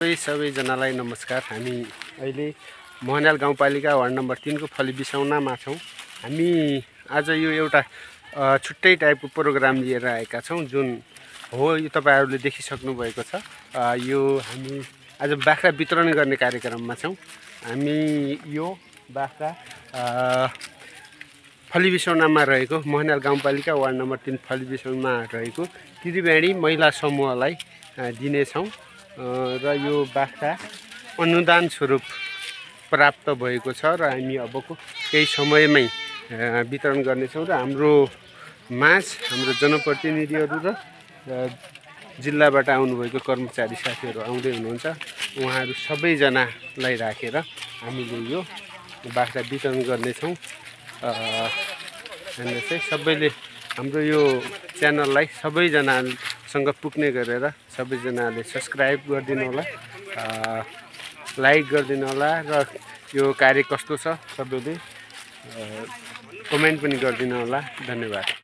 सबैजनालाई नमस्कार। हामी अहिले मोहनाल गाउँपालिका वार्ड नम्बर 3 को फली बिसाउनामा छौँ। हामी आज यो एउटा छुट्टै टाइपको प्रोग्राम लिएर आएका छौँ, जुन हो यो तपाईहरुले देखिसक्नु भएको छ। यो हामी आज बाख्रा वितरण गर्ने कार्यक्रममा छौँ। हामी यो बाख्रा फली बिसाउनामा रहेको मोहनाल गाउँपालिका वार्ड नम्बर 3 फली बिसाउनामा रहेको त्रिवेणी महिला समूहलाई दिनेछौँ। र यो बाख्रा अनुदान स्वरूप प्राप्त भएको छ र हामी अबको केही समयमै वितरण गर्नेछौँ। र हाम्रो जनप्रतिनिधिहरू र जिल्लाबाट आउनुभएको कर्मचारी साथीहरू आउँदै हुनुहुन्छ। उहाँहरू सबैजनालाई राखेर हामीले यो बाख्रा वितरण गर्नेछौँ। अनि चाहिँ सबैले हाम्रो यो च्यानललाई सबैजनासँग पुग्ने गरेर सबैजनाले सब्स्क्राइब गरिदिनु होला, लाइक गरिदिनु होला र यो कार्य कस्तो छ सबैले कमेन्ट पनि गरिदिनु होला। धन्यवाद।